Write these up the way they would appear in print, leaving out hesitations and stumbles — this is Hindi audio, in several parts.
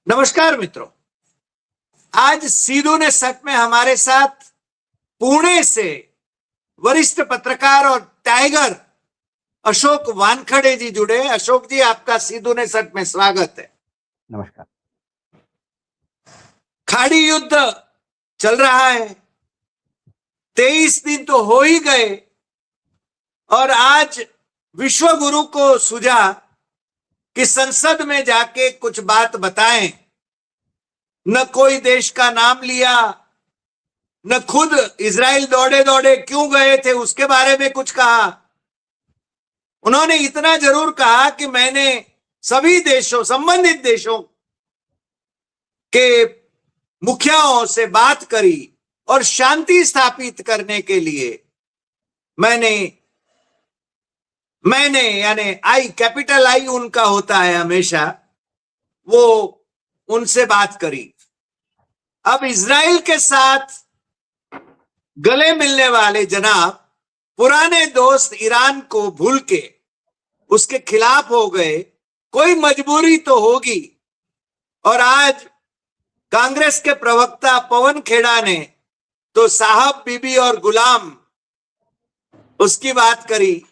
नमस्कार मित्रों, आज सीधू ने सच में हमारे साथ पुणे से वरिष्ठ पत्रकार और टाइगर अशोक वानखड़े जी जुड़े। अशोक जी, आपका सीधू ने सच में स्वागत है। नमस्कार। खाड़ी युद्ध चल रहा है, 23 दिन तो हो ही गए और आज विश्व गुरु को सूझा कि संसद में जाके कुछ बात बताएं। न कोई देश का नाम लिया, न खुद इजराइल दौड़े दौड़े क्यों गए थे उसके बारे में कुछ कहा। उन्होंने इतना जरूर कहा कि मैंने सभी देशों, संबंधित देशों के मुखियाओं से बात करी और शांति स्थापित करने के लिए मैंने यानी आई, कैपिटल आई उनका होता है हमेशा, वो उनसे बात करी। अब इजराइल के साथ गले मिलने वाले जनाब पुराने दोस्त ईरान को भूल के उसके खिलाफ हो गए। कोई मजबूरी तो होगी। और आज कांग्रेस के प्रवक्ता पवन खेड़ा ने तो साहब, बीबी और गुलाम उसकी बात करी।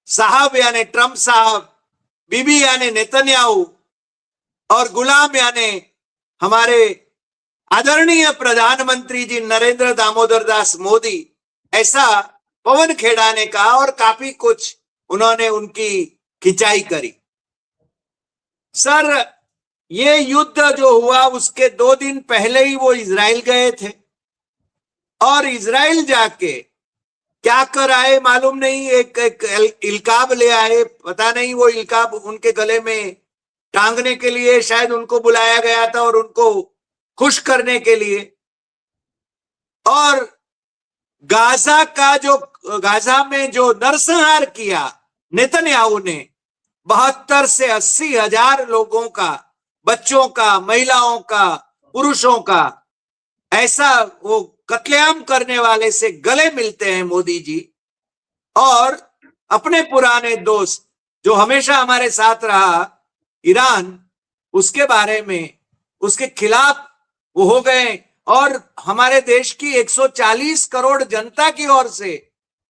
साहब यानी ट्रंप साहब, बीबी यानी नेतन्याहू और गुलाम यानी हमारे आदरणीय प्रधानमंत्री जी नरेंद्र दामोदर दास मोदी। ऐसा पवन खेड़ा ने कहा और काफी कुछ उन्होंने उनकी खिंचाई करी। सर, ये युद्ध जो हुआ उसके 2 दिन पहले ही वो इजराइल गए थे और इजराइल जाके क्या कर आए मालूम नहीं। एक इल्काब ले आए, पता नहीं वो इल्काब उनके गले में टांगने के लिए शायद उनको बुलाया गया था और उनको खुश करने के लिए। और गाजा में जो नरसंहार किया नेतन्याहू ने, 72 से 80 हजार लोगों का, बच्चों का, महिलाओं का, पुरुषों का, ऐसा वो कत्लेआम करने वाले से गले मिलते हैं मोदी जी। और अपने पुराने दोस्त जो हमेशा हमारे साथ रहा ईरान, उसके बारे में, उसके खिलाफ वो हो गए। और हमारे देश की 140 करोड़ जनता की ओर से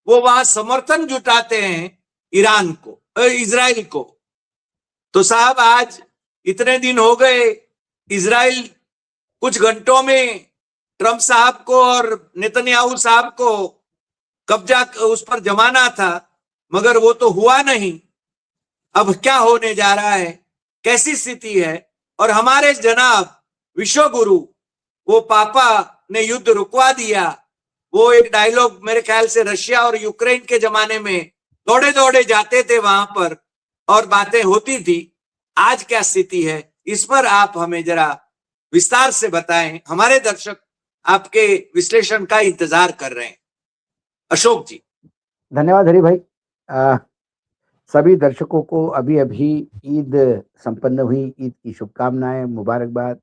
वो वहां समर्थन जुटाते हैं ईरान को, इजराइल को। तो साहब, आज इतने दिन हो गए, इजराइल कुछ घंटों में ट्रंप साहब को और नेतन्याहू साहब को कब्जा उस पर जमाना था, मगर वो तो हुआ नहीं। अब क्या होने जा रहा है, कैसी स्थिति है। और हमारे जनाब विश्व गुरु, वो पापा ने युद्ध रुकवा दिया। वो एक डायलॉग मेरे ख्याल से रशिया और यूक्रेन के जमाने में दौड़े दौड़े जाते थे वहां पर और बातें होती थी। आज क्या स्थिति है, इस पर आप हमें जरा विस्तार से बताएं। हमारे दर्शक आपके विश्लेषण का इंतजार कर रहे हैं। अशोक जी। धन्यवाद हरि भाई। सभी दर्शकों को अभी अभी ईद संपन्न हुई, ईद की शुभकामनाएं, मुबारकबाद।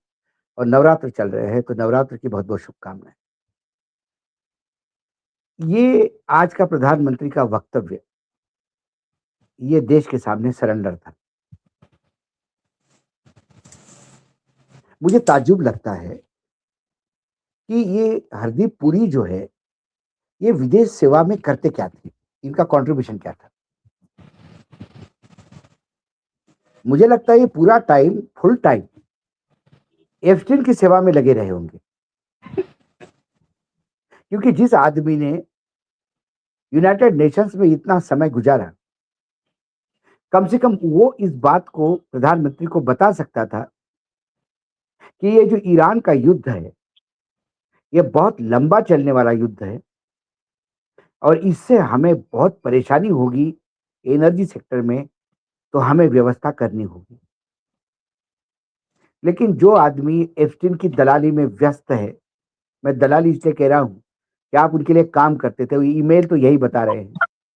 और नवरात्र चल रहे हैं तो नवरात्र की बहुत बहुत शुभकामनाएं। ये आज का प्रधानमंत्री का वक्तव्य, ये देश के सामने सरेंडर था। मुझे ताज्जुब लगता है कि ये हरदीप पुरी जो है, ये विदेश सेवा में करते क्या थे, इनका कंट्रीब्यूशन क्या था। मुझे लगता है ये पूरा टाइम, फुल टाइम एफ-16 की सेवा में लगे रहे होंगे। क्योंकि जिस आदमी ने यूनाइटेड नेशंस में इतना समय गुजारा, कम से कम वो इस बात को प्रधानमंत्री को बता सकता था कि ये जो ईरान का युद्ध है, ये बहुत लंबा चलने वाला युद्ध है और इससे हमें बहुत परेशानी होगी एनर्जी सेक्टर में, तो हमें व्यवस्था करनी होगी। लेकिन जो आदमी एफ-16 की दलाली में व्यस्त है, मैं दलाली इसलिए कह रहा हूं कि आप उनके लिए काम करते थे, ईमेल तो यही बता रहे हैं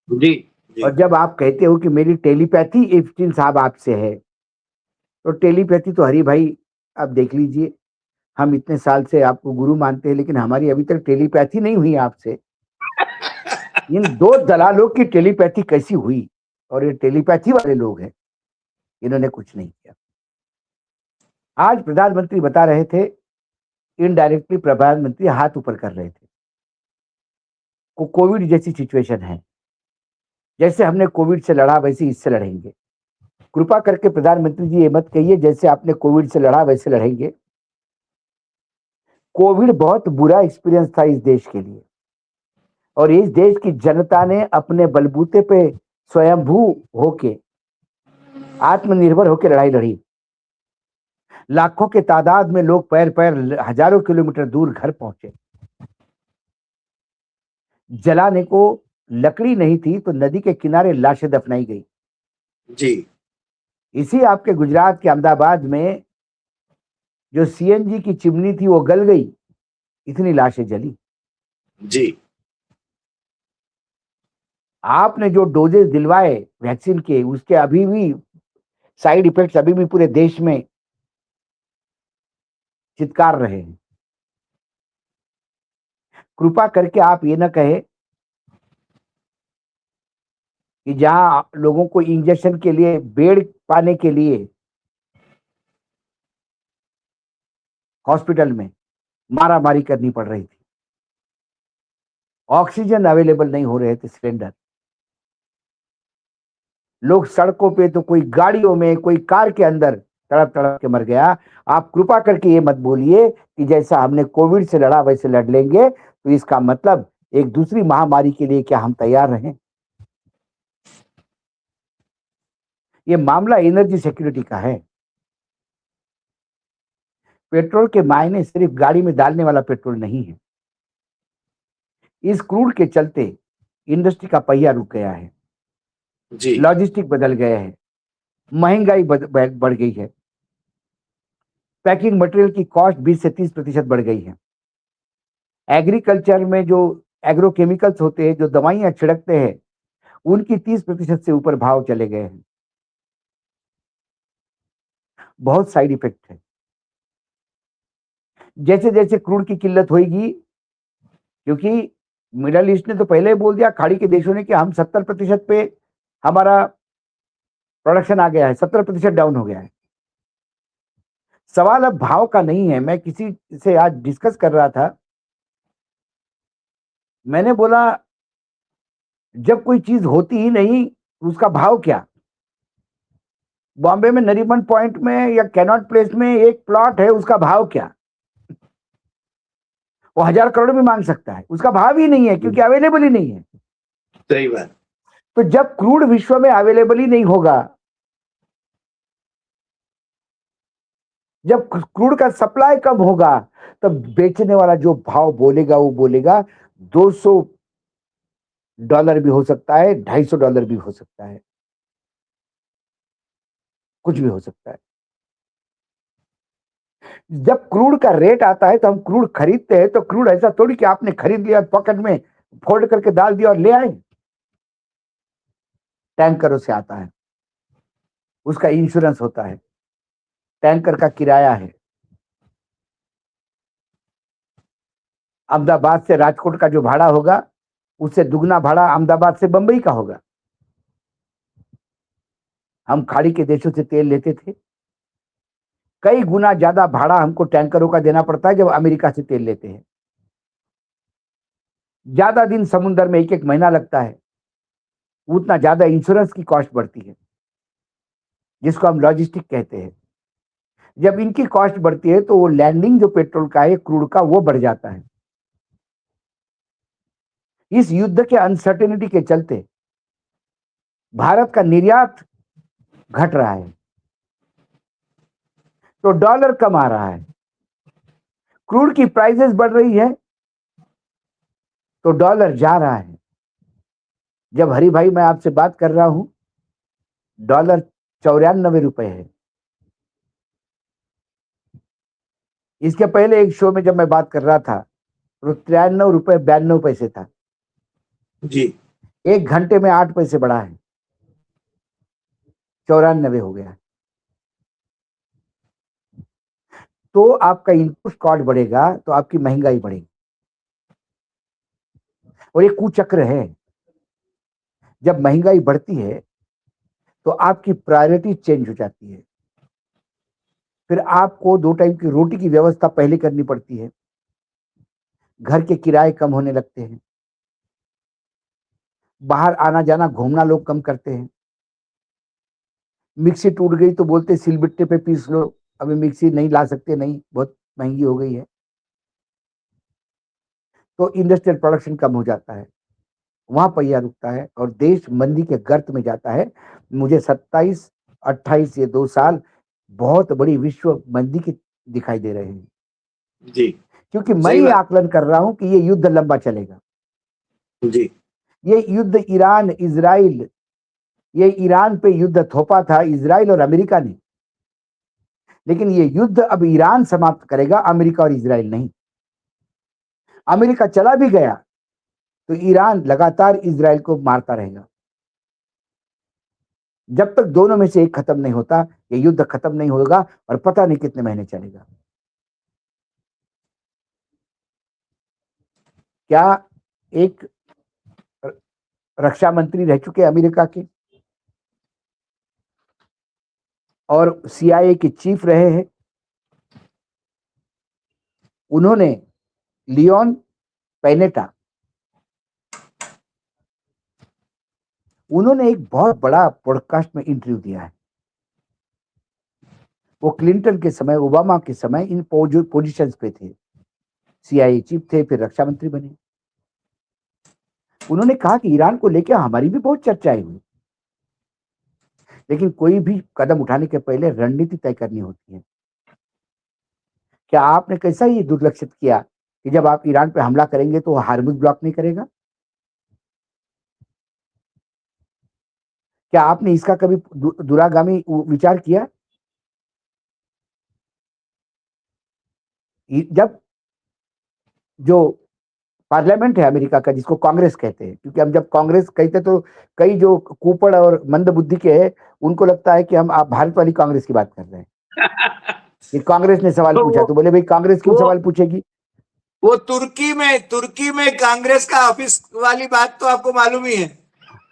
जी। और जब आप कहते हो कि मेरी टेलीपैथी एफ-16 साहब आपसे है, तो टेलीपैथी तो हरी भाई आप देख लीजिए, हम इतने साल से आपको गुरु मानते हैं लेकिन हमारी अभी तक टेलीपैथी नहीं हुई आपसे। इन 2 दलालों की टेलीपैथी कैसी हुई, और ये टेलीपैथी वाले लोग हैं, इन्होंने कुछ नहीं किया। आज प्रधानमंत्री बता रहे थे, इनडायरेक्टली प्रधानमंत्री हाथ ऊपर कर रहे थे। कोविड जैसी सिचुएशन है, जैसे हमने कोविड से लड़ा वैसे इससे लड़ेंगे। कृपा करके प्रधानमंत्री जी ये मत कहिए जैसे आपने कोविड से लड़ा वैसे लड़ेंगे। कोविड बहुत बुरा एक्सपीरियंस था इस देश के लिए, और इस देश की जनता ने अपने बलबूते पे स्वयंभू होके, आत्मनिर्भर होकर लड़ाई लड़ी। लाखों के तादाद में लोग पैर पैर हजारों किलोमीटर दूर घर पहुंचे। जलाने को लकड़ी नहीं थी तो नदी के किनारे लाशें दफनाई गई। जी। इसी आपके गुजरात के अहमदाबाद में जो सीएनजी की चिमनी थी वो गल गई, इतनी लाशें जली। जी। आपने जो डोजेस दिलवाए वैक्सीन के, उसके अभी भी साइड इफेक्ट्स अभी भी पूरे देश में चित्कार रहे हैं। कृपा करके आप ये ना कहे कि जहां लोगों को इंजेक्शन के लिए बेड पाने के लिए हॉस्पिटल में मारामारी करनी पड़ रही थी, ऑक्सीजन अवेलेबल नहीं हो रहे थे, सिलेंडर, लोग सड़कों पे तो कोई गाड़ियों में, कोई कार के अंदर तड़प तड़प के मर गया। आप कृपा करके ये मत बोलिए कि जैसा हमने कोविड से लड़ा वैसे लड़ लेंगे, तो इसका मतलब एक दूसरी महामारी के लिए क्या हम तैयार रहें? ये मामला एनर्जी सिक्योरिटी का है। पेट्रोल के मायने सिर्फ गाड़ी में डालने वाला पेट्रोल नहीं है। इस क्रूड के चलते इंडस्ट्री का पहिया रुक गया है, जी। लॉजिस्टिक बदल गए हैं, महंगाई बढ़ गई है, पैकिंग मटेरियल की कॉस्ट 20 से 30% बढ़ गई है। एग्रीकल्चर में जो एग्रोकेमिकल्स होते हैं, जो दवाइयां छिड़कते हैं, उनकी 30% से ऊपर भाव चले गए हैं। बहुत साइड इफेक्ट है। जैसे जैसे क्रूड की किल्लत होगी, क्योंकि मिडल ईस्ट ने तो पहले ही बोल दिया, खाड़ी के देशों ने, कि हम 70% पे हमारा प्रोडक्शन आ गया है, 70% डाउन हो गया है। सवाल अब भाव का नहीं है। मैं किसी से आज डिस्कस कर रहा था, मैंने बोला जब कोई चीज होती ही नहीं उसका भाव क्या? बॉम्बे में नरीमन पॉइंट में या कैनॉट प्लेस में एक प्लॉट है, उसका भाव क्या? वो 1000 करोड़ भी मांग सकता है, उसका भाव ही नहीं है, क्योंकि अवेलेबल ही नहीं है। सही बात। तो जब क्रूड विश्व में अवेलेबल ही नहीं होगा, जब क्रूड का सप्लाई कम होगा, तब बेचने वाला जो भाव बोलेगा वो बोलेगा $200 भी हो सकता है, $250 भी हो सकता है, कुछ भी हो सकता है। जब क्रूड का रेट आता है तो हम क्रूड खरीदते हैं, तो क्रूड ऐसा थोड़ी कि आपने खरीद लिया, पॉकेट में फोल्ड करके डाल दिया और ले आए। टैंकरों से आता है, उसका इंश्योरेंस होता है, टैंकर का किराया है। अहमदाबाद से राजकोट का जो भाड़ा होगा, उससे दुगना भाड़ा अहमदाबाद से बंबई का होगा। हम खाड़ी के देशों से तेल लेते थे, कई गुना ज्यादा भाड़ा हमको टैंकरों का देना पड़ता है जब अमेरिका से तेल लेते हैं। ज्यादा दिन समुद्र में, एक एक महीना लगता है, उतना ज्यादा इंश्योरेंस की कॉस्ट बढ़ती है, जिसको हम लॉजिस्टिक कहते हैं। जब इनकी कॉस्ट बढ़ती है तो वो लैंडिंग जो पेट्रोल का है, क्रूड का, वो बढ़ जाता है। इस युद्ध के अनसर्टेनिटी के चलते भारत का निर्यात घट रहा है, तो डॉलर कम आ रहा है। क्रूड की प्राइसेस बढ़ रही है तो डॉलर जा रहा है। जब हरि भाई मैं आपसे बात कर रहा हूं, डॉलर 94 रुपए है। इसके पहले एक शो में जब मैं बात कर रहा था तो 93 रुपए 92 पैसे था। जी। 1 घंटे में 8 पैसे बढ़ा है, 94 हो गया। तो आपका इनपुट कॉस्ट बढ़ेगा तो आपकी महंगाई बढ़ेगी, और ये कुचक्र है। जब महंगाई बढ़ती है तो आपकी प्रायोरिटी चेंज हो जाती है। फिर आपको 2 टाइम की रोटी की व्यवस्था पहले करनी पड़ती है। घर के किराए कम होने लगते हैं। बाहर आना-जाना, घूमना लोग कम करते हैं। मिक्सी टूट गई तो बोलते हैं सिलबट्टे पे पीस लो। अभी मिक्सी नहीं ला सकते, नहीं, बहुत महँगी हो गई है। तो इंडस्ट्रियल प्रोडक्शन कम हो जाता है। वहाँ पहिया रुकता है और देश मंदी के गर्त में जाता है। मुझे 27-28 ये 2 साल बहुत बड़ी विश्व मंदी की दिखाई दे रहे हैं। जी, क्योंकि मैं सही ये बात। आकलन कर रहा हूँ कि ये युद्ध लंबा चलेगा। जी, ये युद्ध ईरान, इज़राइल, ये ईरान पे युद्ध थोपा था इज़राइल और अमेरिका ने। लेकिन ये युद्ध अब ईरान समाप्त करेगा, अमेरिका और इज़राइल नहीं। अमेरिका चला भी गया, तो ईरान लगातार इज़राइल को मारता रहेगा। जब तक दोनों में से एक खत्म नहीं होता, ये युद्ध खत्म नहीं होगा और पता नहीं कितने महीने चलेगा। क्या एक रक्षा मंत्री रह चुके अमेरिका के और सीआईए के चीफ रहे हैं, उन्होंने लियोन पैनेटा, उन्होंने एक बहुत बड़ा पॉडकास्ट में इंटरव्यू दिया है। वो क्लिंटन के समय, ओबामा के समय इन पोजीशंस पे थे, सीआईए चीफ थे, फिर रक्षा मंत्री बने। उन्होंने कहा कि ईरान को लेकर हमारी भी बहुत चर्चाएं हुई, लेकिन कोई भी कदम उठाने के पहले रणनीति तय करनी होती है। क्या आपने कैसा ये दुर्लक्षित किया कि जब आप ईरान पे हमला करेंगे तो हार्मुज ब्लॉक नहीं करेगा? क्या आपने इसका कभी दूरागामी विचार किया? जब जो पार्लियामेंट है अमेरिका का, जिसको कांग्रेस कहते हैं, क्योंकि हम जब कांग्रेस कहते तो कई जो कुपड़ और मंद बुद्धि के हैं, उनको लगता है कि हम आप भारत वाली कांग्रेस की बात कर रहे हैं कि कांग्रेस ने सवाल तो पूछा, तो बोले भाई कांग्रेस क्यों वो सवाल पूछेगी? वो तुर्की में कांग्रेस का ऑफिस वाली बात तो आपको मालूम ही है।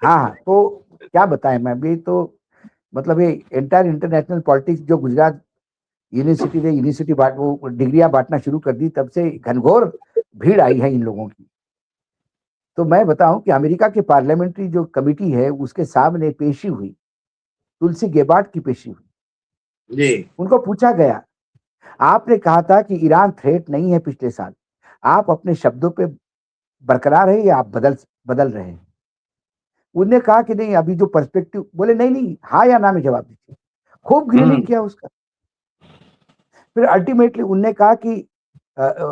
हाँ, तो क्या बताएं, मैं भी तो मतलब ये एंटायर इंटरनेशनल पॉलिटिक्स जो गुजरात यूनिवर्सिटी ने यूनिवर्सिटी बांट वो डिग्रियां बांटना शुरू कर दी, तब से घनघोर भीड़ आई है इन लोगों की। तो मैं बताऊं कि अमेरिका के पार्लियामेंट्री जो कमिटी है, उसके सामने पेशी हुई, तुलसी गेबार्ड की पेशी हुई। जी, उनको पूछा गया, आपने कहा था कि ईरान थ्रेट नहीं है पिछले साल, आप अपने शब्दों पे बरकरार है या आप बदल बदल रहे हैं? उनने कहा कि नहीं, अभी जो पर्सपेक्टिव, बोले नहीं नहीं, हाँ या ना में जवाब दीजिए। खूब ग्रिलिंग किया उसका। फिर अल्टीमेटली उनने कहा कि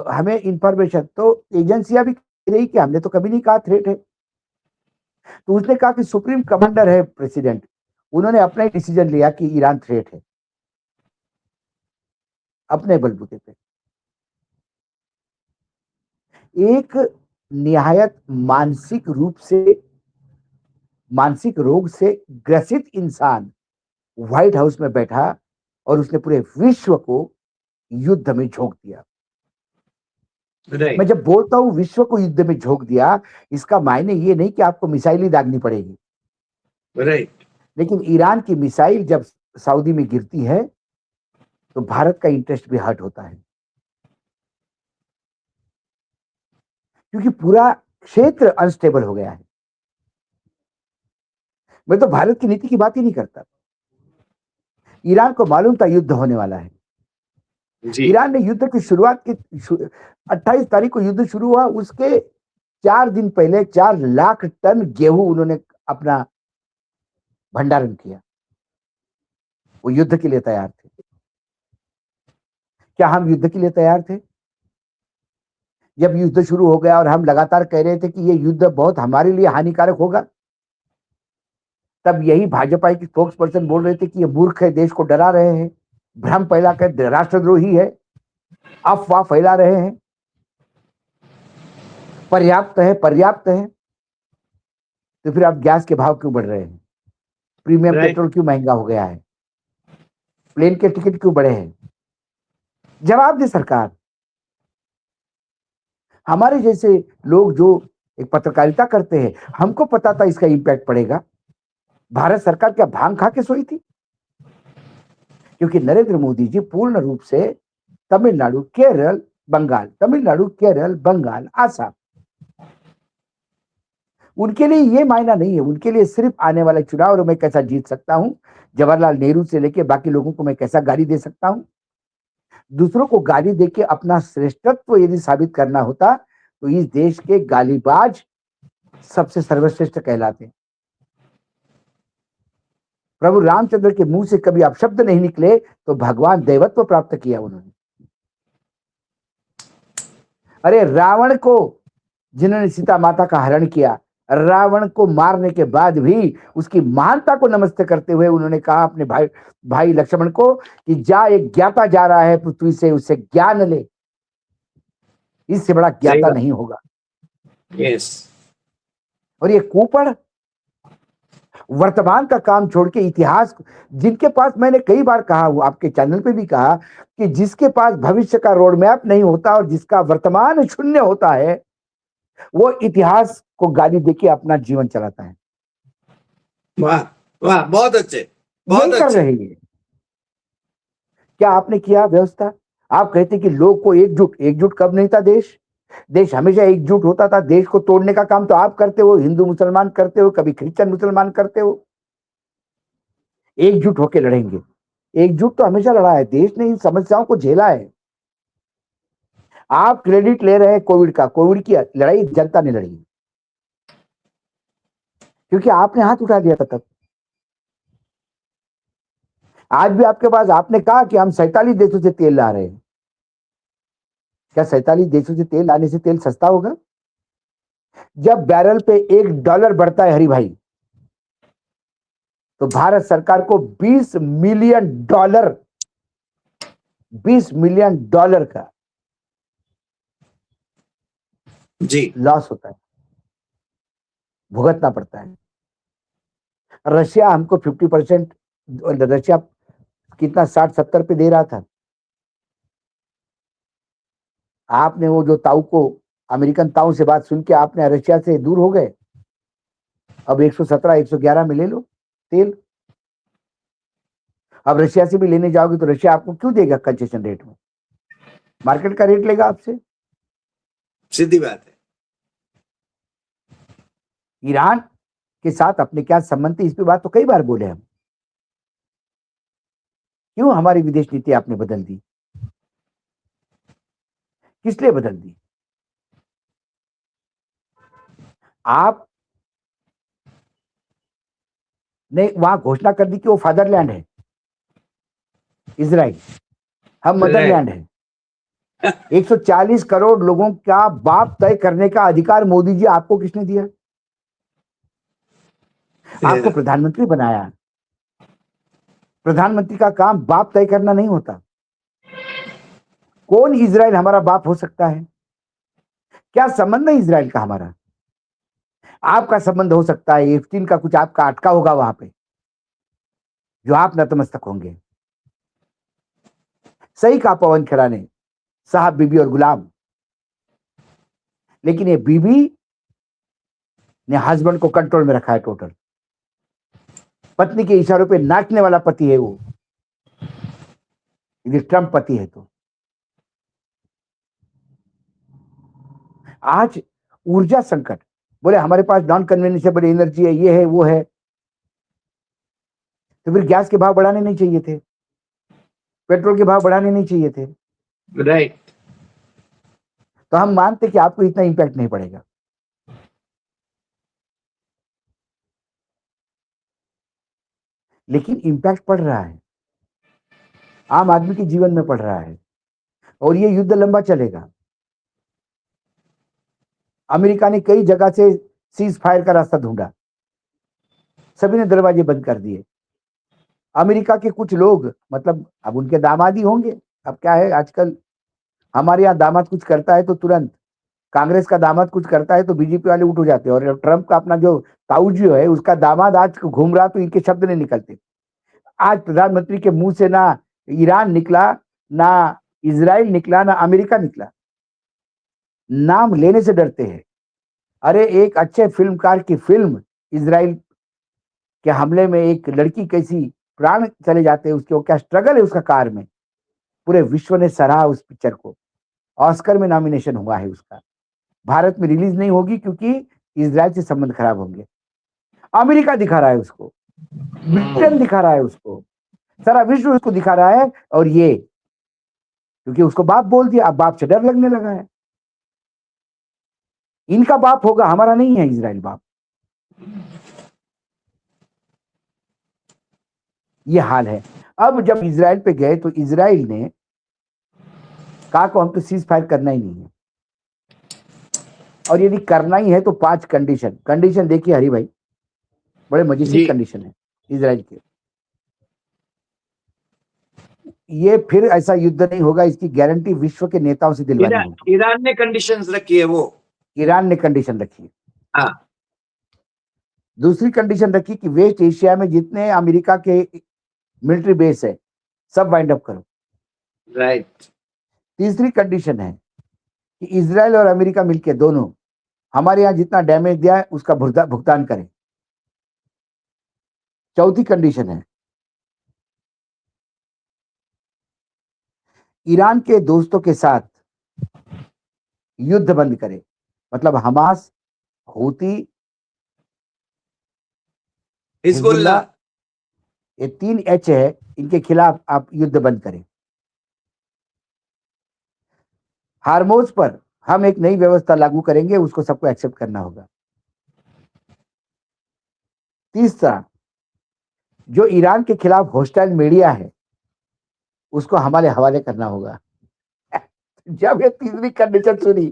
हमें इंफॉर्मेशन, तो एजेंसियां भी कह रही कि हमने तो कभी नहीं कहा थ्रेट है। तो उसने कहा कि सुप्रीम कमांडर है प्रेसिडेंट, उन्होंने अपना ही डिसीजन लिया कि ईरान थ्रेट है, अपने बलबूते पे। एक निहायत मानसिक रोग से ग्रसित इंसान व्हाइट हाउस में बैठा और उसने पूरे विश्व को युद्ध में झोंक दिया। मैं राइट, जब बोलता हूं विश्व को युद्ध में झोंक दिया, इसका मायने ये नहीं कि आपको मिसाइल ही दागनी पड़ेगी, राइट, लेकिन ईरान की मिसाइल जब सऊदी में गिरती है तो भारत का इंटरेस्ट भी हर्ट होता है, क्योंकि पूरा क्षेत्र अनस्टेबल हो गया है। मैं तो भारत की नीति की बात ही नहीं करता। ईरान को मालूम था युद्ध होने वाला है। जी, ईरान ने युद्ध की शुरुआत की 28 तारीख को युद्ध शुरू हुआ, उसके 4 दिन पहले 4 लाख टन गेहूं उन्होंने अपना भंडारण किया। वो युद्ध के लिए तैयार थे। क्या हम युद्ध के लिए तैयार थे? जब युद्ध शुरू हो गया और हम लगातार कह रहे थे कि ये युद्ध बहुत हमारे लिए हानिकारक होगा, तब यही भाजपा की स्पोक्स पर्सन बोल रहे थे कि ये मूर्ख है, देश को डरा रहे हैं, भ्रम फैला कर राष्ट्रद्रोही है, अफवाह फैला रहे हैं, पर्याप्त है। तो फिर अब गैस के भाव क्यों बढ़ रहे हैं? प्रीमियम राइट, पेट्रोल क्यों महंगा हो गया है? प्लेन के टिकट क्यों बढ़े हैं? जवाब दे सरकार। हमारे जैसे लोग जो एक पत्रकारिता करते हैं, हमको पता था इसका इंपैक्ट पड़ेगा। भारत सरकार क्या भांग खा के सोई थी? क्योंकि नरेंद्र मोदी जी पूर्ण रूप से तमिलनाडु, केरल, बंगाल, तमिलनाडु, केरल, बंगाल, आसाम, उनके लिए ये मायना नहीं है। उनके लिए सिर्फ आने वाले चुनाव और मैं कैसा जीत सकता हूं, जवाहरलाल नेहरू से लेके बाकी लोगों को मैं कैसा गाली दे सकता हूं। दूसरों को गाली देके अपना श्रेष्ठत्व यदि साबित करना होता तो इस देश के गालीबाज सबसे सर्वश्रेष्ठ कहलाते। प्रभु रामचंद्र के मुंह से कभी अपशब्द नहीं निकले तो भगवान दैवत्व प्राप्त किया उन्होंने। अरे रावण को जिन्होंने सीता माता का हरण किया, रावण को मारने के बाद भी उसकी महानता को नमस्ते करते हुए उन्होंने कहा अपने भाई लक्ष्मण को कि जा, एक ज्ञाता जा रहा है पृथ्वी से, उससे ज्ञान ले, इससे बड़ा ज्ञाता नहीं होगा। यस। और ये कुपड़ वर्तमान का काम छोड़ के इतिहास, जिनके पास, मैंने कई बार कहा, वो आपके चैनल पे भी कहा कि जिसके पास भविष्य का रोड मैप नहीं होता और जिसका वर्तमान शून्य होता है वो इतिहास को गाली देके अपना जीवन चलाता है। वाह वाह, बहुत अच्छे, बहुत नहीं कर अच्छे। रहे हैं। क्या आपने किया व्यवस्था? आप कहते कि लोग को एकजुट कब नहीं था देश हमेशा एकजुट होता था। देश को तोड़ने का काम तो आप करते हो, हिंदू मुसलमान करते हो, कभी क्रिश्चियन मुसलमान करते हो। एकजुट होकर लड़ेंगे, एकजुट तो हमेशा लड़ा है, देश ने इन समस्याओं को झेला है। आप क्रेडिट ले रहे हैं कोविड का, कोविड की लड़ाई जनता ने लड़ी क्योंकि आपने हाथ उठा दिया था तब। आज भी आपके पास, आपने कहा कि हम 47 देशों से तेल ला रहे हैं। क्या 47 देशों से तेल लाने से तेल सस्ता होगा? जब बैरल पे $1 बढ़ता है हरि भाई, तो भारत सरकार को $20 मिलियन का जी लॉस होता है, भुगतना पड़ता है। रशिया हमको 50%, रशिया कितना 60-70 पे दे रहा था। आपने वो जो ताऊ को, अमेरिकन ताऊ से बात सुन के आपने रशिया से दूर हो गए। अब 117-111 में ले लो तेल। अब रशिया से भी लेने जाओगे तो रशिया आपको क्यों देगा कंसेशन रेट में? मार्केट का रेट लेगा आपसे, सीधी बात है। ईरान के साथ अपने क्या संबंध थे, इस पे बात तो कई बार बोले हम। क्यों हमारी विदेश नीति आपने बदल दी? किस लिए बदल दी? आप ने वहां घोषणा कर दी कि वो फादरलैंड है इजराइल, हम मदरलैंड है। 140 करोड़ लोगों का बाप तय करने का अधिकार मोदी जी आपको किसने दिया? आपको प्रधानमंत्री बनाया। प्रधानमंत्री का काम बाप तय करना नहीं होता। कौन इजराइल हमारा बाप हो सकता है? क्या संबंध है इजराइल का हमारा? आपका संबंध हो सकता है, F-18 का कुछ आपका अटका होगा वहां पे, जो आप नतमस्तक होंगे। सही कहा पवन खेड़ा ने, साहब, बीबी और गुलाम। लेकिन ये बीबी ने हस्बैंड को कंट्रोल में रखा है टोटल। पत्नी के इशारों पे नाचने वाला पति है वो, यदि ट्रंप पति है तो। आज ऊर्जा संकट, बोले हमारे पास नॉन कन्वेंशनल एनर्जी है, ये है वो है, तो फिर गैस के भाव बढ़ाने नहीं चाहिए थे, पेट्रोल के भाव बढ़ाने नहीं चाहिए थे। राइट। तो हम मानते कि आपको इतना इंपैक्ट नहीं पड़ेगा। लेकिन इंपैक्ट पड़ रहा है, आम आदमी के जीवन में पड़ रहा है, और ये युद्ध लंबा चलेगा। अमेरिका ने कई जगह से सीज फायर का रास्ता ढूंढा, सभी ने दरवाजे बंद कर दिए। अमेरिका के कुछ लोग, मतलब अब उनके दामाद ही होंगे, अब क्या है आजकल हमारे यहाँ दामाद कुछ करता है तो तुरंत, कांग्रेस का दामाद कुछ करता है तो बीजेपी वाले उठ हो जाते हैं। और ट्रंप का अपना जो ताऊ जी है, उसका दामाद आज घूम रहा तो इनके शब्द नहीं निकलते। आज प्रधानमंत्री के मुंह से ना ईरान निकला, ना इजराइल निकला, ना अमेरिका निकला। नाम लेने से डरते हैं। अरे एक अच्छे फिल्मकार की फिल्म, इजराइल के हमले में एक लड़की कैसी प्राण चले जाते हैं उसके, वो क्या स्ट्रगल है उसका कार में, पूरे विश्व ने सराहा उस पिक्चर को। ऑस्कर में नॉमिनेशन हुआ है उसका। भारत में रिलीज नहीं होगी क्योंकि इजराइल से संबंध खराब होंगे। अमेरिका दिखा रहा है उसको, ब्रिटेन दिखा रहा है उसको, सारा विश्व उसको दिखा रहा है। और ये क्योंकि उसको बाप बोल दिया, अब बाप से डर लगने लगा है। इनका बाप होगा, हमारा नहीं है इजराइल बाप। ये हाल है। अब जब इजराइल पे गए तो इजराइल ने कहा को हम तो सीज फायर करना ही नहीं है, और यदि करना ही है तो 5 कंडीशन देखिए हरि भाई, बड़े मजेदार जी कंडीशन है इजराइल के। ये फिर ऐसा युद्ध नहीं होगा, इसकी गारंटी विश्व के नेताओं से दिलवानी होगी। ईरान ने कंडीशंस रखी है वो। ईरान ने कंडीशन रखी है। हाँ दूसरी कंडीशन रखी कि वेस्ट एशिया में जितने अमेरिका के मिलिट्री बेस है सब वाइंड अप करो। राइट। तीसरी कंडीशन है कि इजराइल और अमेरिका मिलकर दोनों हमारे यहां जितना डैमेज दिया है उसका भुगतान करें। चौथी कंडीशन है ईरान के दोस्तों के साथ युद्ध बंद करें, मतलब हमास, हूती, हिजबुल्ला। हिजबुल्लाह, ये 3 एच है, इनके खिलाफ आप युद्ध बंद करें। हार्मोज पर हम एक नई व्यवस्था लागू करेंगे, उसको सबको एक्सेप्ट करना होगा। तीसरा, जो ईरान के खिलाफ हॉस्टाइल मीडिया है उसको हमारे हवाले करना होगा। जब ये तीसरी कंडीशन सुनी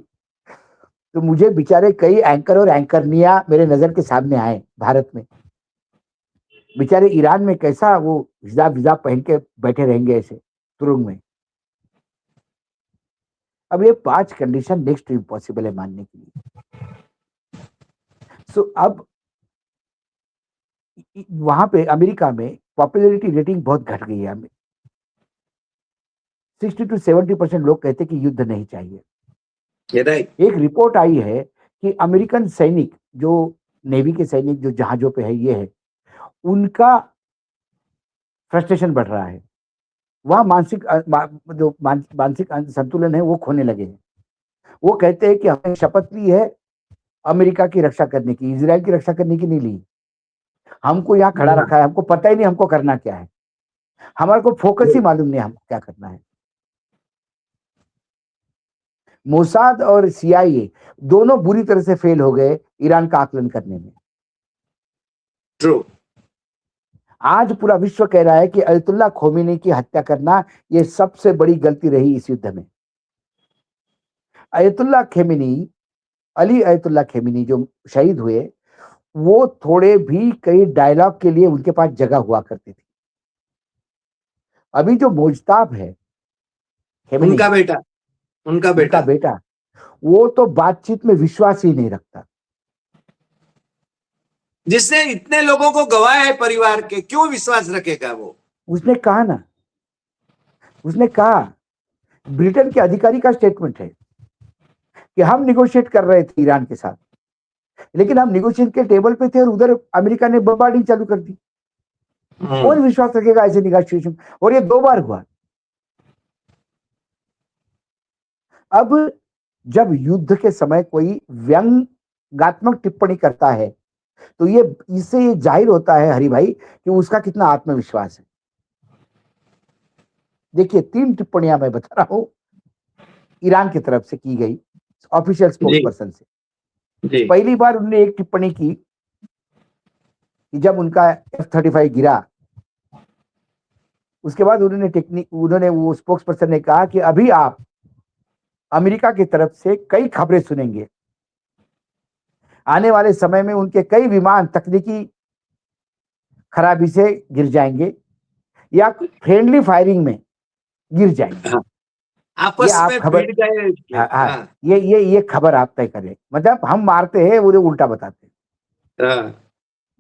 तो मुझे बेचारे कई एंकर और एंकरनिया मेरे नजर के सामने आए भारत में। बेचारे ईरान में कैसा वो हिजाब हिजाब पहन के बैठे रहेंगे ऐसे तुरुंग में। अब ये 5 कंडीशन नेक्स्ट टू इम्पॉसिबल है मानने के लिए। सो अब वहां पे अमेरिका में पॉपुलैरिटी रेटिंग बहुत घट गई है। 60 to 70% लोग कहते हैं कि युद्ध नहीं चाहिए। राइट। एक रिपोर्ट आई है कि अमेरिकन सैनिक जो नेवी के सैनिक जो जहाजों पे है ये है, उनका फ्रस्ट्रेशन बढ़ रहा है। वहां मानसिक संतुलन है वो खोने लगे हैं। वो कहते हैं कि हमने शपथ ली है अमेरिका की रक्षा करने की, इजराइल की रक्षा करने की नहीं ली। हमको यहाँ खड़ा रखा है, हमको पता ही नहीं हमको करना क्या है, हमारे को फोकस ही मालूम नहीं हमको क्या करना है। मोसाद और सीआईए दोनों बुरी तरह से फेल हो गए ईरान का आकलन करने में। ट्रू। आज पूरा विश्व कह रहा है कि अयतुल्ला खोमेनी की हत्या करना यह सबसे बड़ी गलती रही इस युद्ध में। अयतुल्ला खेमेनी, अली अयतुल्ला खेमेनी जो शहीद हुए, वो थोड़े भी कई डायलॉग के लिए उनके पास जगह हुआ करती थी। अभी जो मोजताब है खेमेनी, उनका बेटा, वो तो बातचीत में विश्वास ही नहीं रखता। जिसने इतने लोगों को गवाया है परिवार के, क्यों विश्वास रखेगा वो? उसने कहा ब्रिटेन के अधिकारी का स्टेटमेंट है कि हम निगोशिएट कर रहे थे ईरान के साथ, लेकिन हम निगोशिएट के टेबल पे थे और उधर अमेरिका ने बमबार्डिंग चालू कर दी। कौन विश्वास रखेगा ऐसे निगोशिएशन? और ये 2 बार हुआ। अब जब युद्ध के समय कोई व्यंग्यात्मक टिप्पणी करता है तो इससे ये जाहिर होता है हरि भाई कि उसका कितना आत्मविश्वास है। देखिए 3 टिप्पणियां मैं बता रहा हूं ईरान की तरफ से की गई ऑफिशियल स्पोक्स पर्सन से। पहली बार उन्होंने एक टिप्पणी की कि जब उनका F-35 गिरा, उसके बाद उन्होंने वो स्पोक्स पर्सन ने कहा कि अभी आप अमेरिका की तरफ से कई खबरें सुनेंगे, आने वाले समय में उनके कई विमान तकनीकी खराबी से गिर जाएंगे या फ्रेंडली फायरिंग में गिर जाएंगे। आपस ये आप में खबर, भिड़ गए। हाँ, ये खबर आप तय करें, मतलब हम मारते हैं वो उल्टा बताते हैं।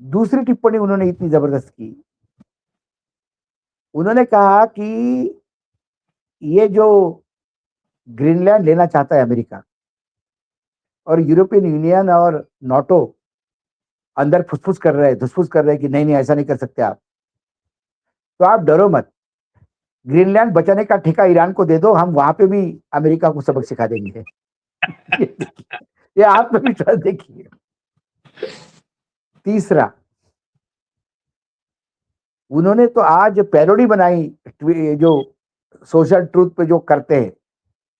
दूसरी टिप्पणी उन्होंने इतनी जबरदस्त की, उन्होंने कहा कि ये जो ग्रीनलैंड लेना चाहता है अमेरिका और यूरोपियन यूनियन और नाटो अंदर फुसफुस कर रहे हैं, धुसफुस कर रहे हैं कि नहीं नहीं ऐसा नहीं कर सकते आप, तो आप डरो मत, ग्रीनलैंड बचाने का ठेका ईरान को दे दो, हम वहां पे भी अमेरिका को सबक सिखा देंगे। ये देखिए, ये आत्मविश्वास देखिए। तीसरा, उन्होंने तो आज पैरोडी बनाई, जो सोशल ट्रूथ पे जो करते हैं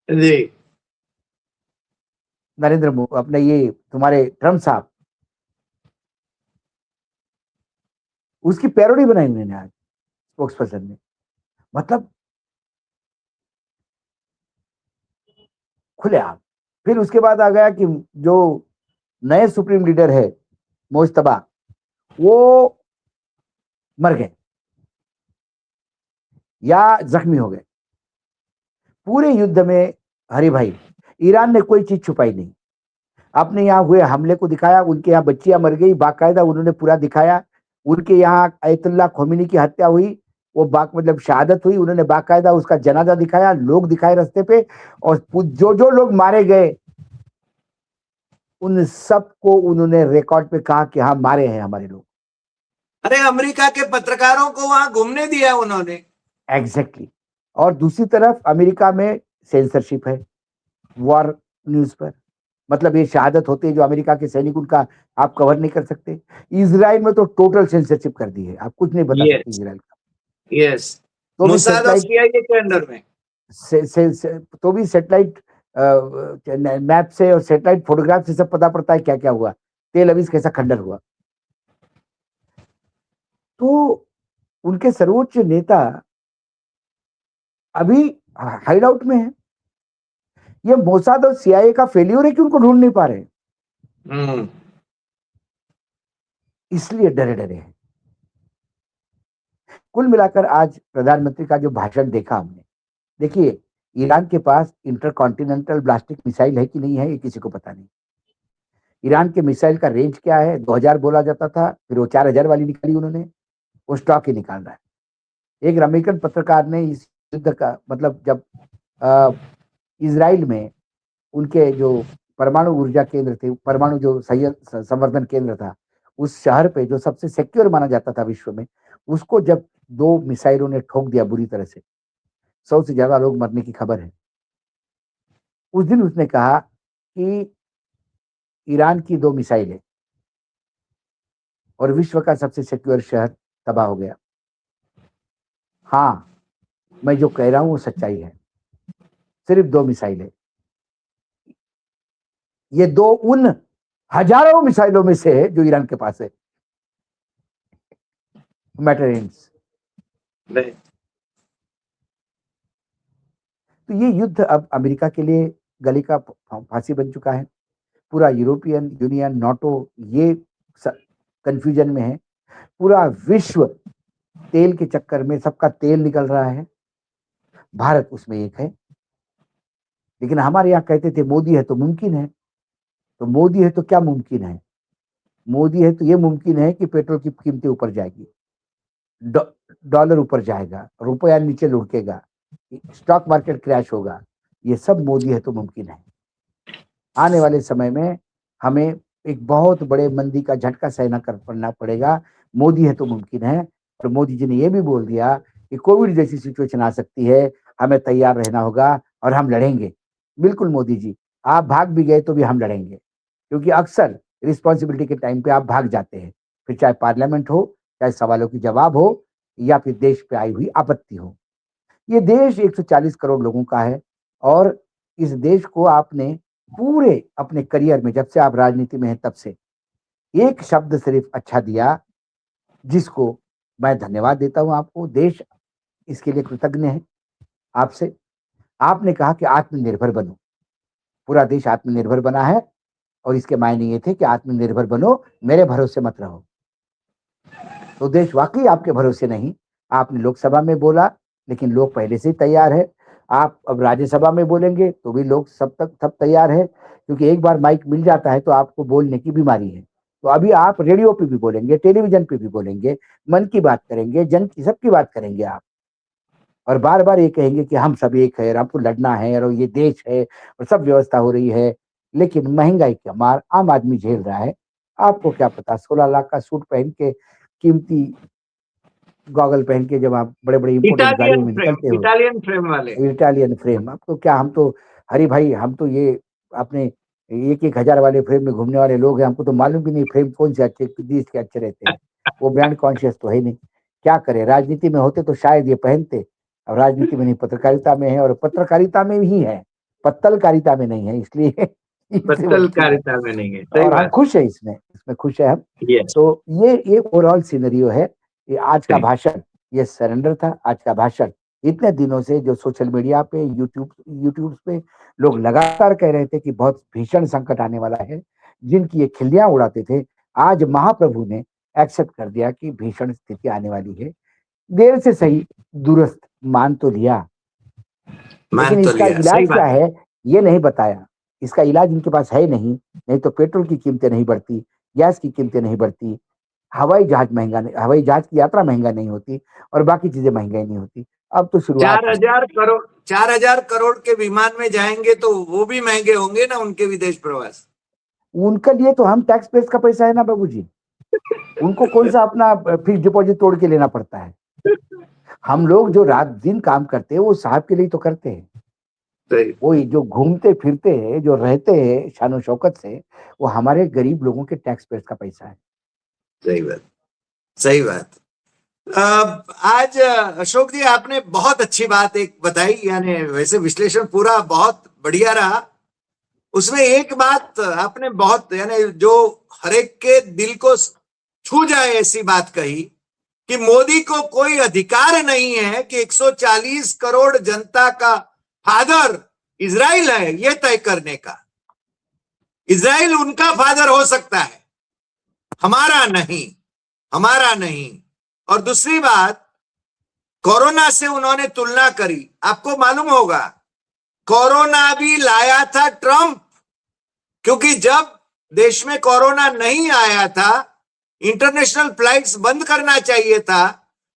जी नरेंद्र मोदी, अपने ये तुम्हारे ट्रम्प साहब, उसकी पैरोडी बनाई उन्होंने आज स्पोक्स पर्सन ने। मतलब खुलेआम। फिर उसके बाद आ गया कि जो नए सुप्रीम लीडर है मुश्तबा, वो मर गए या जख्मी हो गए पूरे युद्ध में। हरि भाई, ईरान ने कोई चीज छुपाई नहीं, अपने यहाँ हुए हमले को दिखाया, उनके यहाँ बच्चियां मर गई, बाकायदा उन्होंने पूरा दिखाया। उनके यहाँ अयतुल्ला खोमेनी की हत्या हुई, वो मतलब शहादत हुई, उन्होंने बाकायदा उसका जनाजा दिखाया, लोग दिखाए रास्ते पे, और जो जो लोग मारे गए उन सबको उन्होंने रिकॉर्ड पे कहा कि हाँ मारे हैं हमारे लोग। अरे अमेरिका के पत्रकारों को वहां घूमने दिया उन्होंने। एग्जैक्टली। और दूसरी तरफ अमेरिका में सेंसरशिप है वॉर न्यूज पर, मतलब ये शहादत होती है जो अमेरिका के सैनिक, उनका आप कवर नहीं कर सकते। इजराइल में तो टोटल सेंसरशिप कर दी है, आप कुछ नहीं बता सकते यस इजराइल का। यस, तो भी मोसाद और सैटेलाइट CIA के अंडर में। तो भी सैटेलाइट मैप से और सैटेलाइट फोटोग्राफ से सब पता पड़ता है क्या क्या हुआ, तेल अवीज कैसा खंडर हुआ। तो उनके सर्वोच्च नेता अभी हाइड आउट में है। ये मोसाद और CIA का फेल्यूर है कि उनको ढूंढ नहीं पा रहे, इसलिए डरे डरे हैं। कुल मिलाकर आज प्रधानमंत्री का जो भाषण देखा हमने, देखिए ईरान के पास इंटरकॉन्टिनेंटल ब्लास्टिक मिसाइल है कि नहीं है ये किसी को पता नहीं। ईरान के मिसाइल का रेंज क्या है, 2000 बोला जाता था, फिर वो 4000 वाली निकाली उन्होंने, वो स्टॉक ही निकाल रहा है। एक अमेरिकन पत्रकार ने इस युद्ध का मतलब, जब इजराइल में उनके जो परमाणु ऊर्जा केंद्र थे, परमाणु जो संवर्धन केंद्र था, उस शहर पे जो सबसे सिक्योर माना जाता था विश्व में, उसको जब 2 मिसाइलों ने ठोक दिया बुरी तरह से, 100 से ज्यादा लोग मरने की खबर है। उस दिन उसने कहा कि ईरान की 2 मिसाइलें और विश्व का सबसे सिक्योर शहर तबाह हो गया। हाँ, मैं जो कह रहा हूं वो सच्चाई है। सिर्फ 2 मिसाइलें, ये 2 उन हजारों मिसाइलों में से है जो ईरान के पास है, मैटरेंस। तो ये युद्ध अब अमेरिका के लिए गले का फांसी बन चुका है। पूरा यूरोपियन यूनियन, नाटो, ये कंफ्यूजन में है। पूरा विश्व तेल के चक्कर में, सबका तेल निकल रहा है, भारत उसमें एक है। लेकिन हमारे यहाँ कहते थे मोदी है तो मुमकिन है, तो मोदी है तो क्या मुमकिन है? मोदी है तो ये मुमकिन है कि पेट्रोल की कीमतें ऊपर जाएगी, डॉलर ऊपर जाएगा, रुपया नीचे लुढ़केगा, स्टॉक मार्केट क्रैश होगा। ये सब मोदी है तो मुमकिन है। आने वाले समय में हमें एक बहुत बड़े मंदी का झटका सहना करना पड़ेगा। मोदी है तो मुमकिन है। और मोदी जी ने यह भी बोल दिया कि कोविड जैसी सिचुएशन आ सकती है, हमें तैयार रहना होगा और हम लड़ेंगे। बिल्कुल मोदी जी, आप भाग भी गए तो भी हम लड़ेंगे, क्योंकि अक्सर रिस्पॉन्सिबिलिटी के टाइम पे आप भाग जाते हैं, फिर चाहे पार्लियामेंट हो, चाहे सवालों की जवाब हो, या फिर देश पे आई हुई आपत्ति हो। ये देश 140 करोड़ लोगों का है, और इस देश को आपने पूरे अपने करियर में, जब से आप राजनीति में हैं तब से, एक शब्द सिर्फ अच्छा दिया, जिसको मैं धन्यवाद देता हूं आपको। देश इसके लिए कृतज्ञ है आपसे। आपने कहा कि आत्मनिर्भर बनो। पूरा देश आत्मनिर्भर बना है, और इसके मायने ये थे कि आत्मनिर्भर बनो, मेरे भरोसे मत रहो। तो देश वाकई आपके भरोसे नहीं। आपने लोकसभा में बोला, लेकिन लोग पहले से ही तैयार है। आप अब राज्यसभा में बोलेंगे तो भी लोग सब तैयार है, क्योंकि एक बार माइक मिल जाता है तो आपको बोलने की बीमारी है। तो अभी आप रेडियो पे भी बोलेंगे, टेलीविजन पे भी बोलेंगे, मन की बात करेंगे, जन की सबकी बात करेंगे आप, और बार बार ये कहेंगे कि हम सब एक है और आपको लड़ना है और ये देश है और सब व्यवस्था हो रही है। लेकिन महंगाई का मार आम आदमी झेल रहा है। आपको क्या पता, 16 लाख का सूट पहन के कीमती गॉगल पहन के जब आप बड़े बड़े इंपोर्टेड गाड़ियों में निकलते हो, इटालियन फ्रेम वाले। इटालियन फ्रेम, आपको क्या, हम तो, हरी भाई, हम तो ये अपने 1,000 वाले फ्रेम में घूमने वाले लोग हैं, हमको तो मालूम भी नहीं फ्रेम कौन से अच्छे, देश के अच्छे रहते हैं। वो ब्रांड कॉन्शियस तो है नहीं। क्या करें, राजनीति में होते तो शायद ये पहनते, अब राजनीति में नहीं, पत्रकारिता में है, और पत्रकारिता में ही है, पत्तलकारिता में नहीं है, इसलिए इससे बचते हैं। पत्तलकारिता में नहीं है, सही और हम बात। खुश है इसमें खुश है हम। यस। तो ये ओवरऑल सिनेरियो है। ये आज का भाषण, ये सरेंडर था आज का भाषण। इतने दिनों से जो सोशल मीडिया पे, यूट्यूब पे लोग लगातार कह रहे थे कि बहुत भीषण संकट आने वाला है, जिनकी ये खिल्लियां उड़ाते थे, आज महाप्रभु ने एक्सेप्ट कर दिया कि भीषण स्थिति आने वाली है। देर से सही, दुरुस्त, मान तो लिया, लेकिन तो इसका लिया, इलाज सही क्या बात। है ये नहीं बताया। इसका इलाज इनके पास है नहीं तो पेट्रोल की कीमतें नहीं बढ़ती, गैस की कीमतें नहीं बढ़ती, हवाई जहाज की यात्रा महंगा नहीं होती, और बाकी चीजें महंगाई नहीं होती। अब तो शुरुआत है। 4,000 करोड़ के विमान में जाएंगे तो वो भी महंगे होंगे ना, उनके विदेश प्रवास। उनके लिए तो हम टैक्स पेस का पैसा है ना बाबूजी, उनको कौन सा अपना फिक्स डिपॉजिट तोड़ के लेना पड़ता है। हम लोग जो रात दिन काम करते हैं वो साहब के लिए तो करते हैं। वो जो घूमते फिरते हैं, जो रहते हैं शानो शौकत से, वो हमारे गरीब लोगों के टैक्स पेस का पैसा है। सही बात, सही बात। आज अशोक जी आपने बहुत अच्छी बात एक बताई, यानी वैसे विश्लेषण पूरा बहुत बढ़िया रहा। उसमें एक बात आपने बहुत, यानी जो हरेक के दिल को छू जाए ऐसी बात कही कि मोदी को कोई अधिकार नहीं है कि 140 करोड़ जनता का फादर इजराइल है यह तय करने का। इजराइल उनका फादर हो सकता है, हमारा नहीं, हमारा नहीं। और दूसरी बात, कोरोना से उन्होंने तुलना करी। आपको मालूम होगा कोरोना भी लाया था ट्रंप, क्योंकि जब देश में कोरोना नहीं आया था, इंटरनेशनल फ्लाइट्स बंद करना चाहिए था,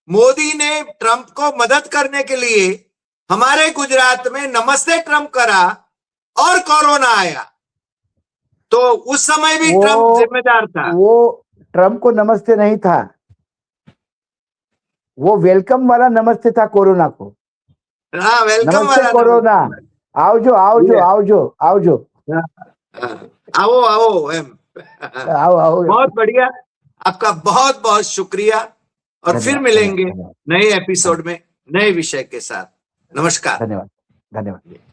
मोदी ने ट्रंप को मदद करने के लिए हमारे गुजरात में नमस्ते ट्रंप करा और कोरोना आया। तो उस समय भी ट्रंप जिम्मेदार था। वो ट्रंप को नमस्ते नहीं था, वो वेलकम वाला नमस्ते था कोरोना को। हाँ, वेलकम नमस्ते वाला कोरोना, आओ जो आओ आओ एम। आओ। बहुत बढ़िया, आपका बहुत बहुत शुक्रिया। और फिर मिलेंगे नए एपिसोड में नए विषय के साथ। नमस्कार। धन्यवाद।